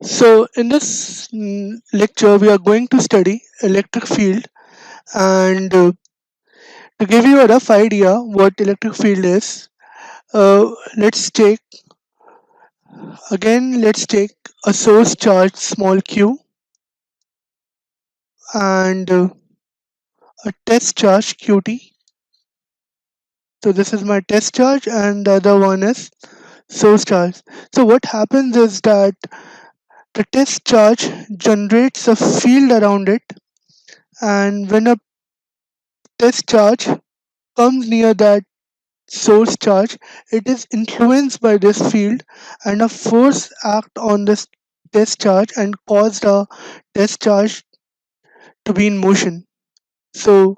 So in this lecture, we are going to study electric field, and to give you a rough idea what electric field is, uh, let's take let's take a source charge small q and a test charge qt. So this is my test charge, and the other one is source charge. So what happens is that the test charge generates a field around it, and when a test charge comes near that source charge, it is influenced by this field, and a force act on this test charge and cause the test charge to be in motion. So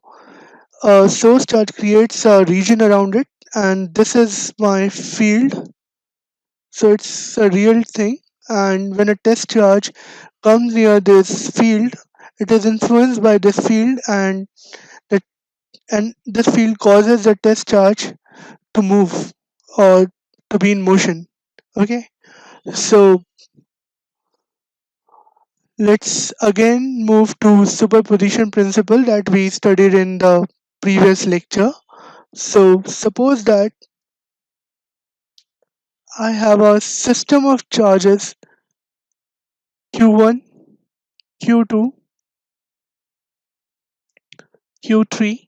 a source charge creates a region around it, and this is my field. So it's a real thing, and when a test charge comes near this field, it is influenced by this field, the, and this field causes the test charge to move or to be in motion. Okay, so let's again move to superposition principle that we studied in the previous lecture. So suppose that I have a system of charges q1, q2, q3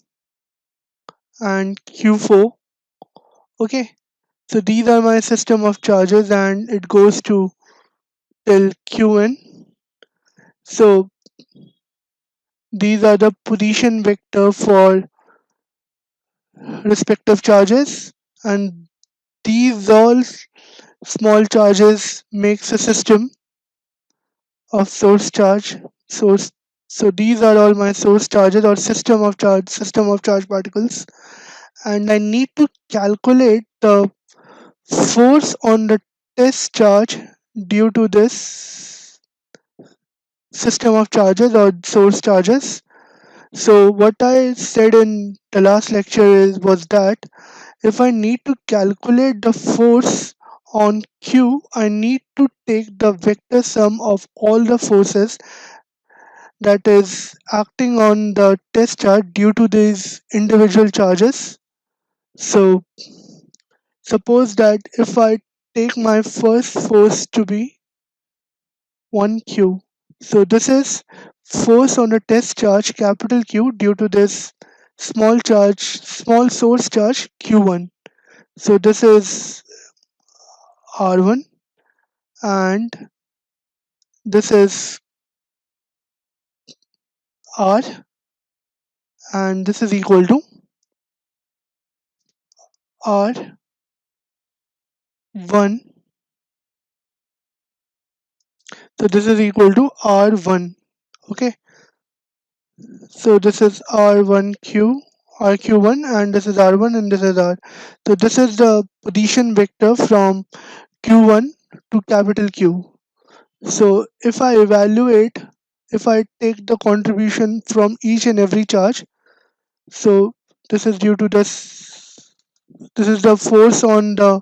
and q4. Okay, so these are my system of charges and it goes to till qn. So these are the position vector for respective charges, and these all small charges makes a system of source charge source. So these are all my source charges or system of charge particles, and I need to calculate the force on the test charge due to this system of charges or source charges. So what I said in the last lecture was that if I need to calculate the force on Q, I need to take the vector sum of all the forces that is acting on the test charge due to these individual charges. So suppose that if I take my first force to be 1Q, so this is force on a test charge capital Q due to this small source charge Q1. So this is R1, and this is R, and this is equal to R1. So this is equal to R1. Okay, so this is R1Q, RQ1, and this is R1, and this is R. So this is the position vector from Q1 to capital Q. So if I take the contribution from each and every charge, so this is due to this is the force on the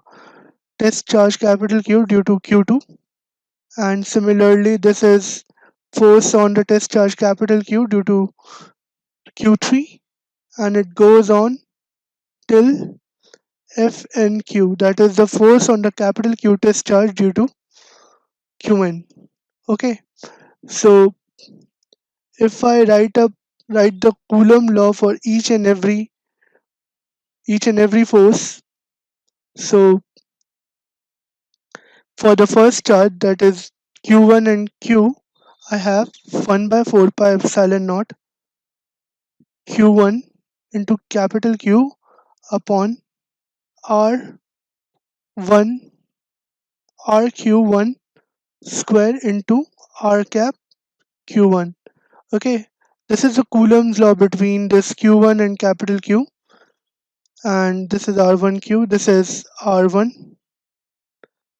test charge capital Q due to Q2, and similarly this is force on the test charge capital Q due to Q3, and it goes on till FNQ, that is the force on the capital Q test charge due to Qn. Okay, so if I write the Coulomb law for each and every force, so for the first charge, that is Q1 and Q, I have 1 by 4 pi epsilon naught Q1 into capital Q upon R1 RQ1 square into R cap Q1. Okay, this is the Coulomb's law between this Q1 and capital Q, and this is R1Q, this is R1.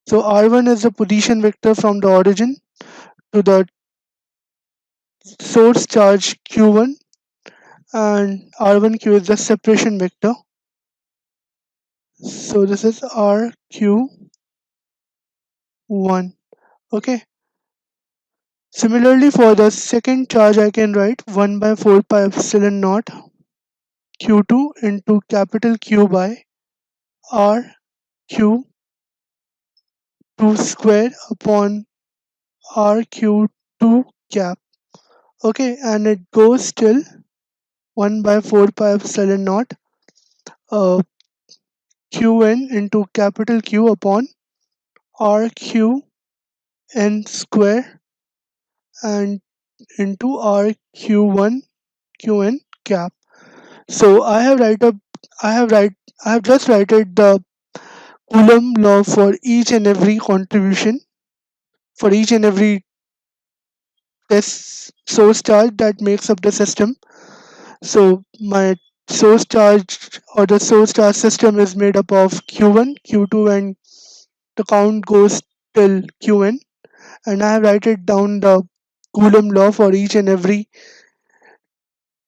So R1 is the position vector from the origin to the source charge Q1, and R1Q is the separation vector. So this is RQ1. Okay, Similarly, for the second charge, I can write 1 by 4 pi epsilon naught q2 into capital Q by r q2 square upon r q2 cap. Okay, and it goes till 1 by 4 pi epsilon naught uh, qn into capital Q upon r q n square and into r q1 qn cap. So I have just written the Coulomb law for each and every contribution, for each and every test source charge that makes up the system. So my source charge or the source charge system is made up of Q1, Q2, and the count goes till Qn. And I have written down the Coulomb law for each and every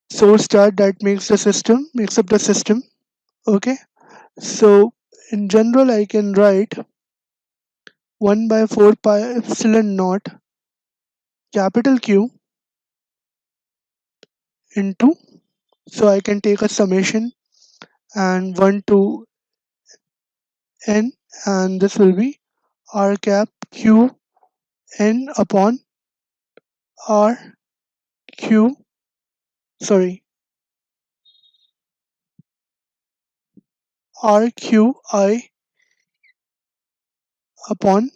source charge that makes up the system. Okay. So in general, I can write 1 by 4 pi epsilon naught capital Q into, so I can take a summation and 1 to n, and this will be r cap q n upon r q, sorry, r q I upon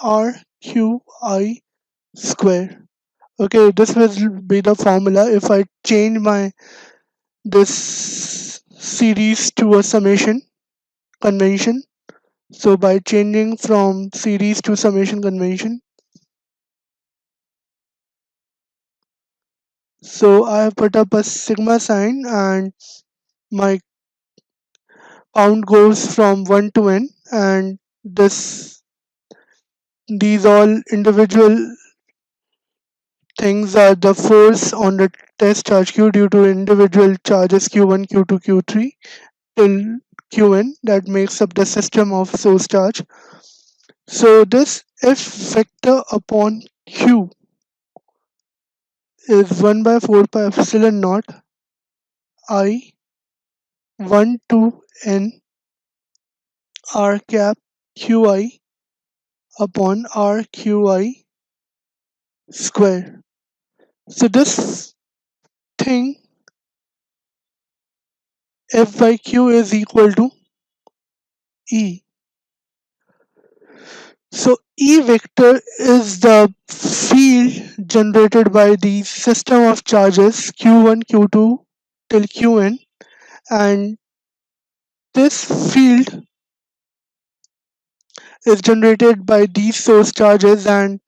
r q I square. Okay, this will be the formula if I change my this series to a summation convention. So by changing from series to summation convention, so I have put up a sigma sign and my count goes from 1 to n, and this these all individual things are the force on the test charge q due to individual charges q1, q2, q3 till qn that makes up the system of source charge. So this f vector upon q is 1 by 4 pi epsilon naught I 1 to n r cap qi upon r qi square. So this thing f by q is equal to e. So E vector is the field generated by the system of charges Q1, Q2 till Qn, and this field is generated by these source charges, and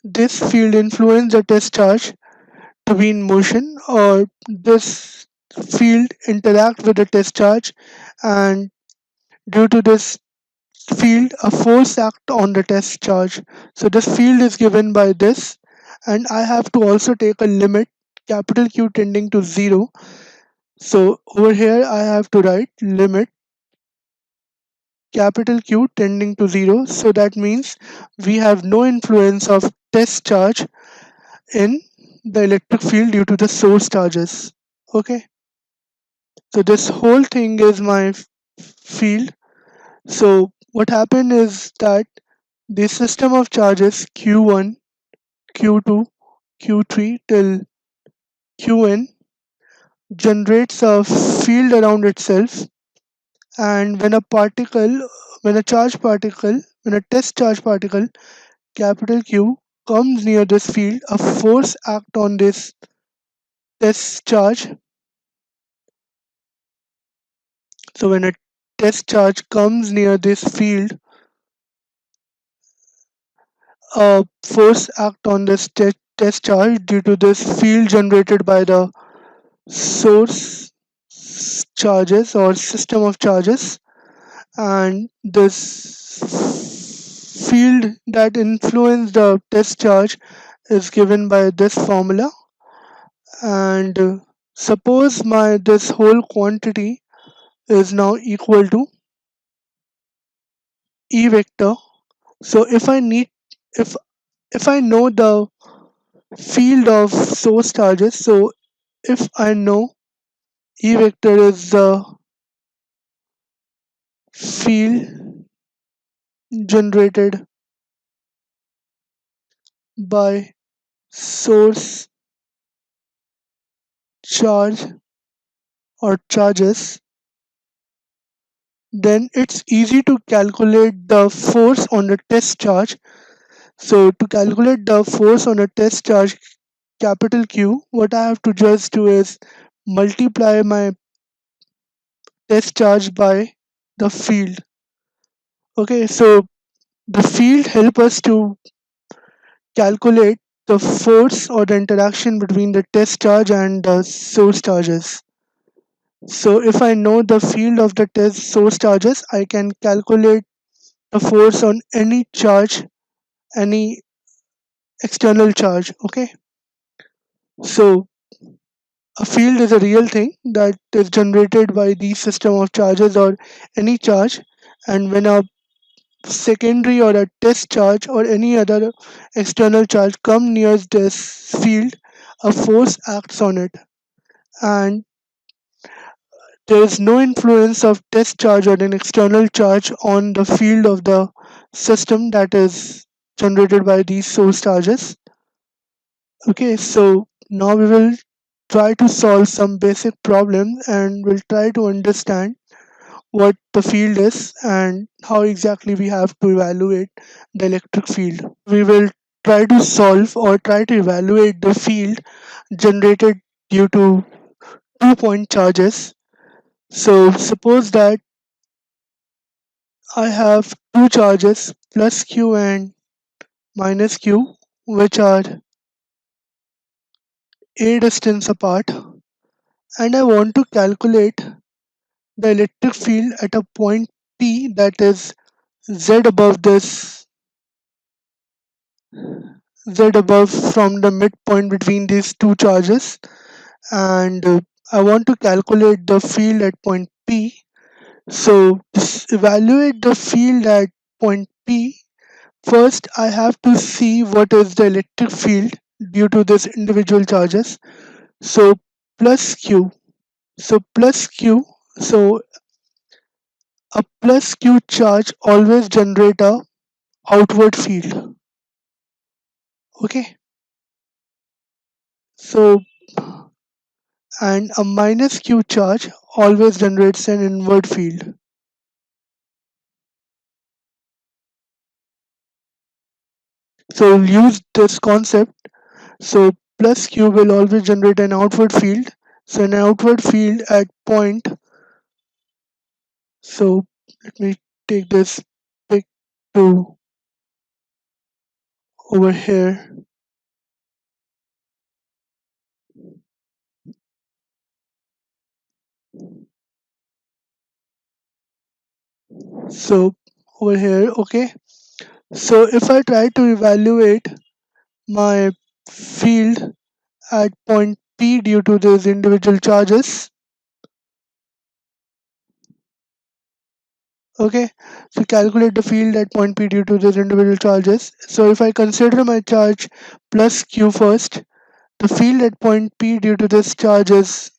this field influence the test charge to be in motion, or this field interact with the test charge, and due to this field a force act on the test charge. So this field is given by this, and I have to also take a limit capital Q tending to 0. So over here I have to write limit capital Q tending to 0. So that means we have no influence of test charge in the electric field due to the source charges. Okay, so this whole thing is my field. So what happened is that the system of charges Q1, Q2, Q3 till Qn generates a field around itself, and when a charge particle, when a test charge particle, capital Q, comes near this field, a force act on this test charge. So when a test charge comes near this field, a force act on this test charge due to this field generated by the source charges or system of charges, and this field that influence the test charge is given by this formula. And suppose my this whole quantity is now equal to E vector. So if I know the field of source charges. So if I know E vector is the field generated by source charge or charges, then it's easy to calculate the force on the test charge. So to calculate the force on a test charge capital Q, what I have to just do is multiply my test charge by the field. Okay, so the field help us to calculate the force or the interaction between the test charge and the source charges. So if I know the field of the test source charges, I can calculate the force on any charge, any external charge. Okay, so a field is a real thing that is generated by the system of charges or any charge, and when a secondary or a test charge or any other external charge come near this field, a force acts on it, and there is no influence of test charge or an external charge on the field of the system that is generated by these source charges. Okay, so now we will try to solve some basic problems and we'll try to understand what the field is and how exactly we have to evaluate the electric field. We will try to solve or try to evaluate the field generated due to 2 point charges. So suppose that I have two charges plus q and minus q which are a distance apart, and I want to calculate the electric field at a point P that is z above this z above from the midpoint between these two charges, and I want to calculate the field at point P. So to evaluate the field at point P, first I have to see what is the electric field due to this individual charges. So plus q. So plus q. So a plus q charge always generate a outward field. Okay. So and a minus q charge always generates an inward field. So we'll use this concept. So plus q will always generate an outward field. So an outward field at point. So let me take this pic to over here. So over here, okay. So if I try to evaluate my field at point P due to these individual charges, okay, so calculate the field at point P due to these individual charges. So if I consider my charge plus Q first, the field at point P due to this charge is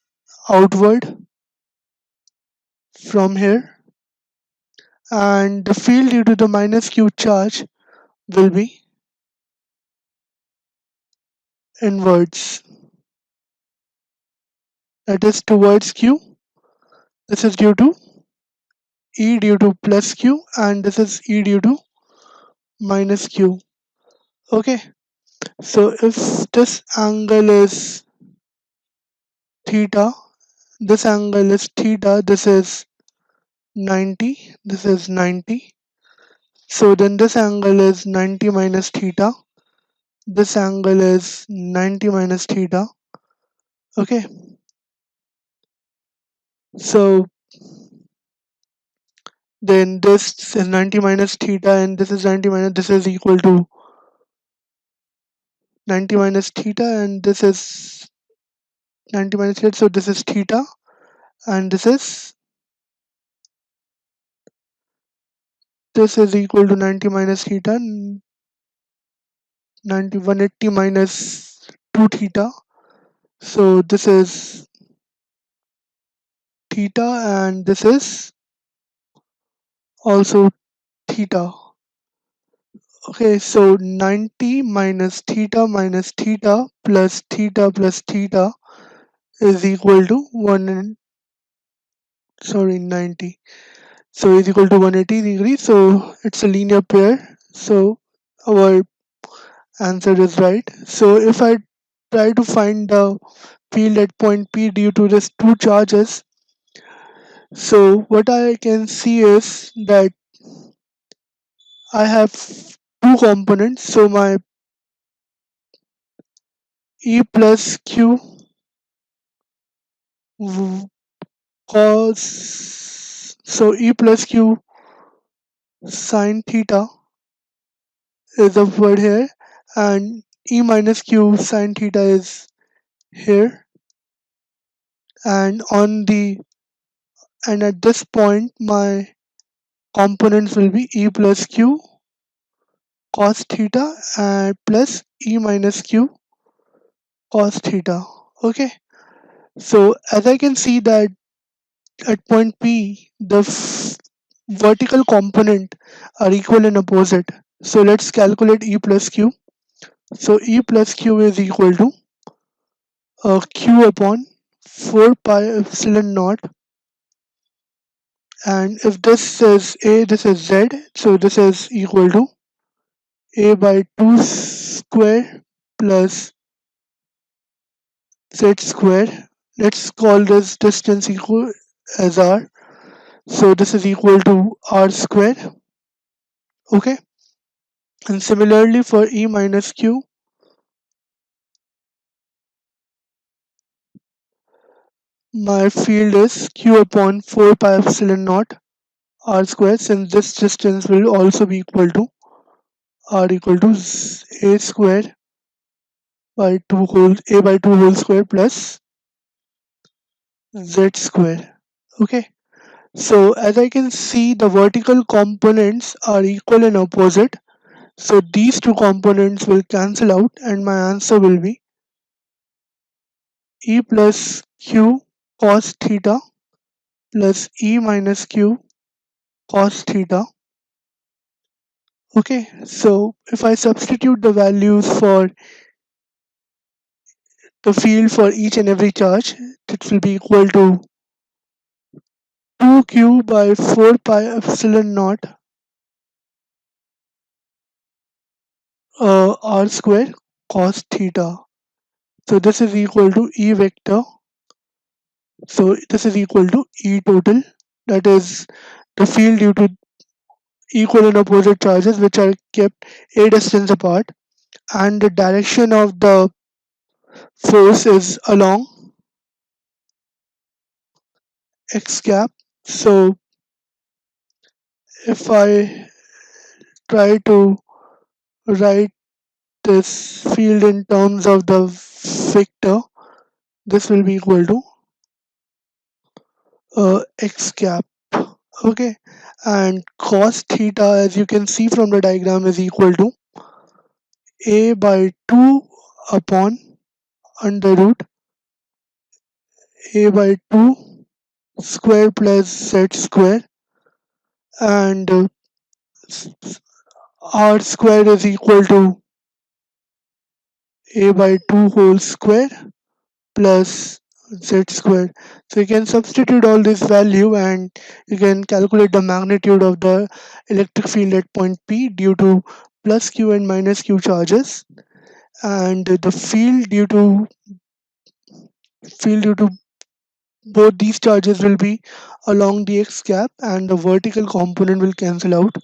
outward from here, and the field due to the minus Q charge will be inwards, that is towards Q. This is due to E due to plus Q, and this is E due to minus Q. Okay, so if this angle is theta, this angle is theta, this is 90, this is 90. So then this angle is 90 minus theta, this angle is 90 minus theta. Okay, so then this is 90 minus theta and this is 90 minus, this is equal to 90 minus theta, and this is 90 minus theta, so this is theta, and this is equal to 90 minus theta, 90 180 minus 2 theta. So this is theta and this is also theta. Okay, so 90 minus theta is equal to 1 and sorry 90. So is equal to 180 degrees. So it's a linear pair. So our answer is right. So if I try to find the field at point P due to these two charges, so what I can see is that I have two components. So my E plus Q v- cos, so E plus Q sine theta is upward here, and E minus Q sine theta is here, and on the and at this point my components will be E plus Q cos theta and plus E minus Q cos theta. Okay, so as I can see that at point P the vertical component are equal and opposite. So let's calculate E plus Q. So E plus Q is equal to Q upon 4 pi epsilon naught, and if this is A, this is Z, so this is equal to A by 2 square plus Z square. Let's call this distance equal as R. So this is equal to R square. Okay. And similarly for E minus Q, my field is Q upon 4 pi epsilon naught R square, since this distance will also be equal to R equal to A square by 2 whole A by 2 whole square plus Z square. Okay. So as I can see, the vertical components are equal and opposite. So these two components will cancel out and my answer will be E plus Q cos theta plus E minus Q cos theta. Okay, so if I substitute the values for the field for each and every charge, it will be equal to 2q by 4 pi epsilon naught r square cos theta. So this is equal to E vector. So this is equal to E total. That is the field due to equal and opposite charges which are kept a distance apart, and the direction of the force is along x cap. So if I try to write this field in terms of the vector, this will be equal to x cap. Okay, and cos theta, as you can see from the diagram, is equal to a by 2 upon under root a by 2 square plus z square, and r square is equal to a by 2 whole square plus z square. So you can substitute all this value and you can calculate the magnitude of the electric field at point P due to plus q and minus q charges, and the field due to both these charges will be along the x cap and the vertical component will cancel out.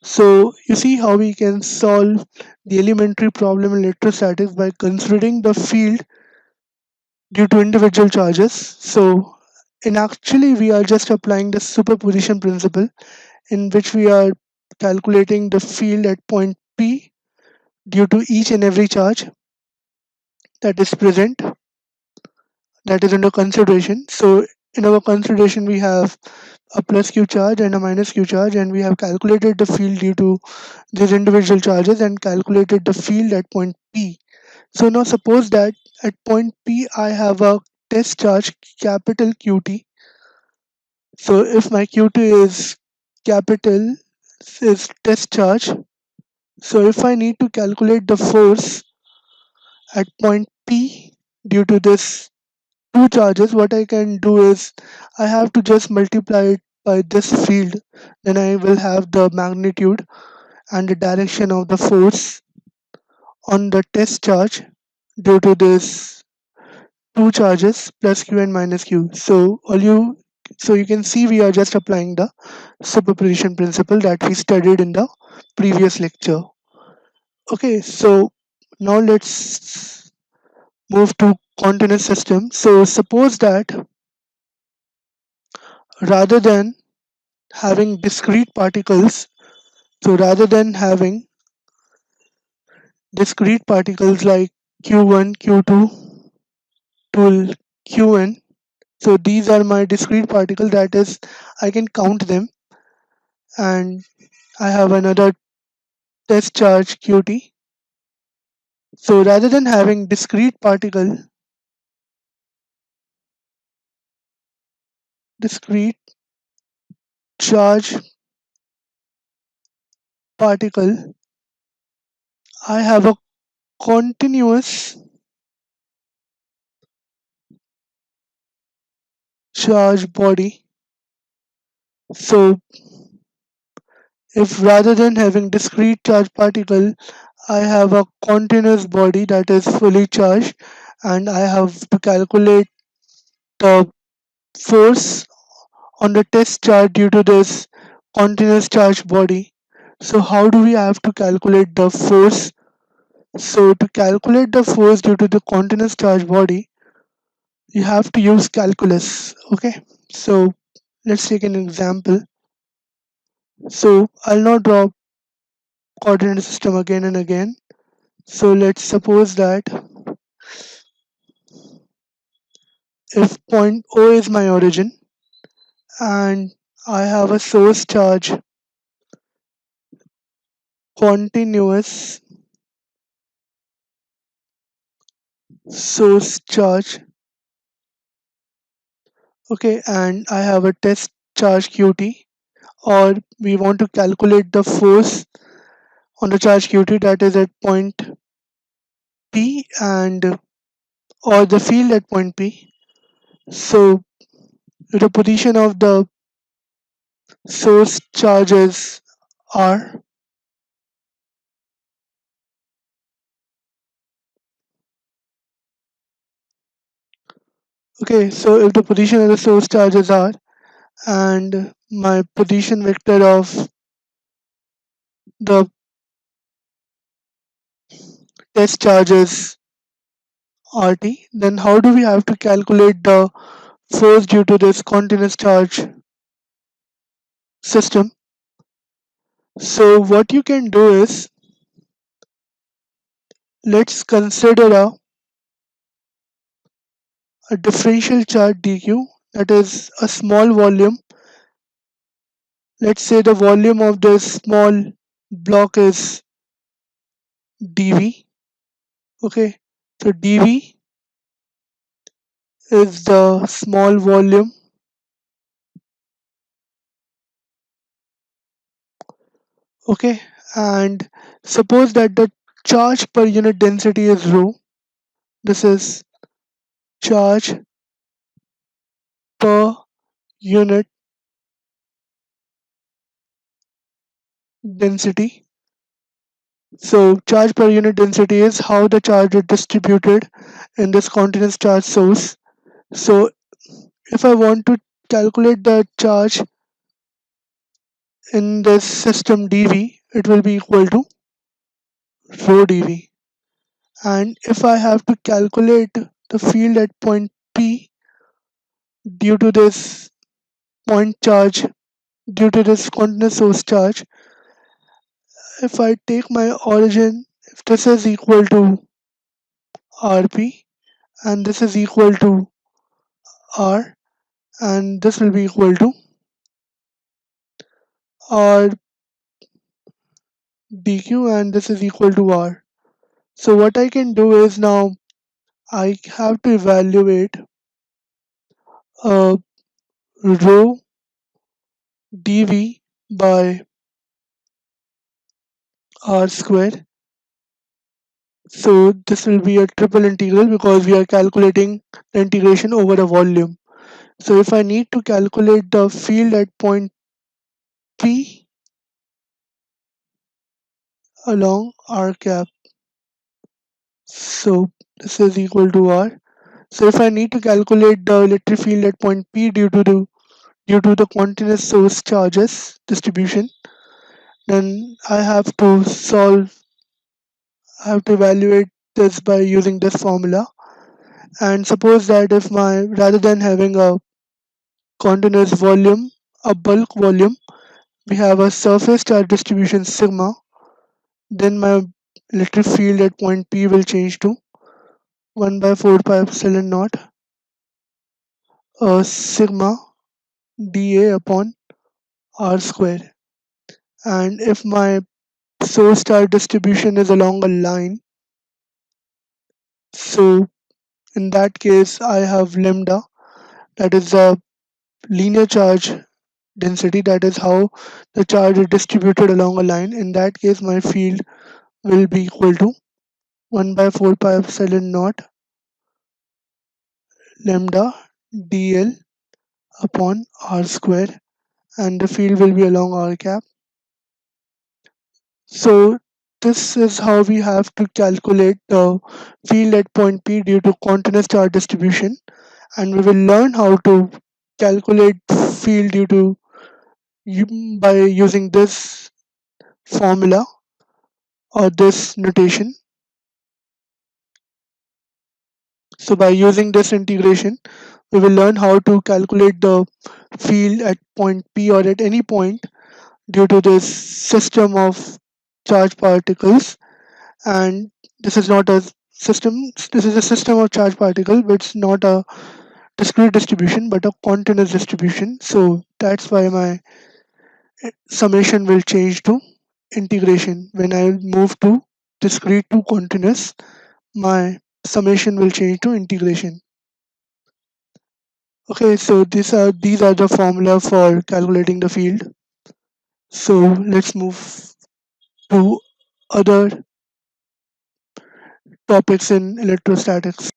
So you see how we can solve the elementary problem in electrostatics by considering the field due to individual charges. So in actually we are just applying the superposition principle in which we are calculating the field at point P due to each and every charge that is present, that is under consideration. So in our consideration we have a plus q charge and a minus q charge, and we have calculated the field due to these individual charges and calculated the field at point P. So now suppose that at point P I have a test charge capital Qt. So if my Qt is capital is test charge, so if I need to calculate the force at point P due to this two charges, what I can do is I have to just multiply it by this field. Then I will have the magnitude and the direction of the force on the test charge due to this two charges plus q and minus q. So you can see we are just applying the superposition principle that we studied in the previous lecture. Okay, so now let's move to continuous system. So suppose that rather than having discrete particles, so rather than having discrete particles like q1, q2 to qn, so these are my discrete particles, that is I can count them, and I have another test charge qt. So rather than having discrete charge particle, I have a continuous charge body. So if rather than having discrete charge particle, I have a continuous body that is fully charged, and I have to calculate the force on the test charge due to this continuous charge body. So how do we have to calculate the force? So to calculate the force due to the continuous charge body, you have to use calculus. Okay, so let's take an example. So I'll not draw coordinate system again and again. So let's suppose that if point O is my origin and I have a source charge, continuous source charge, okay, and I have a test charge qt, or we want to calculate the force on the charge qt that is at point p, and or the field at point p. So the position of the source charges are, okay, so if the position of the source charges are, and my position vector of the test charges rt, then how do we have to calculate the force due to this continuous charge system? So what you can do is, let's consider a differential charge dq, that is a small volume. Let's say the volume of this small block is dv. Okay, so dv is the small volume. Okay, and suppose that the charge per unit density is rho. This is charge per unit density. So charge per unit density is how the charge is distributed in this continuous charge source. So if I want to calculate the charge in this system dV, it will be equal to rho dV. And if I have to calculate the field at point P due to this point charge, due to this continuous source charge, if I take my origin, if this is equal to Rp and this is equal to R, and this will be equal to R dq, and this is equal to R. So what I can do is now I have to evaluate a rho dv by r square. So this will be a triple integral because we are calculating the integration over a volume. So if I need to calculate the field at point P along r cap, so this is equal to r. So if I need to calculate the electric field at point P due to the continuous source charges distribution, then I have to evaluate this by using this formula. And suppose that if my rather than having a continuous volume, a bulk volume, we have a surface charge distribution sigma, then my electric field at point P will change to 1 by 4 pi epsilon naught sigma dA upon r square. And if my source charge distribution is along a line, so in that case I have lambda, that is the linear charge density, that is how the charge is distributed along a line. In that case my field will be equal to 1 by 4 pi epsilon naught lambda dl upon r square, and the field will be along r cap. So this is how we have to calculate the field at point P due to continuous charge distribution, and we will learn how to calculate field due to by using this formula or this notation. So by using this integration, we will learn how to calculate the field at point P or at any point due to this system of charged particles. And this is not a this is a system of charged particle, but it's not a discrete distribution but a continuous distribution. So that's why my summation will change to integration. When I move to discrete to continuous, my summation will change to integration. Okay, so these are the formula for calculating the field. So let's move to other topics in electrostatics.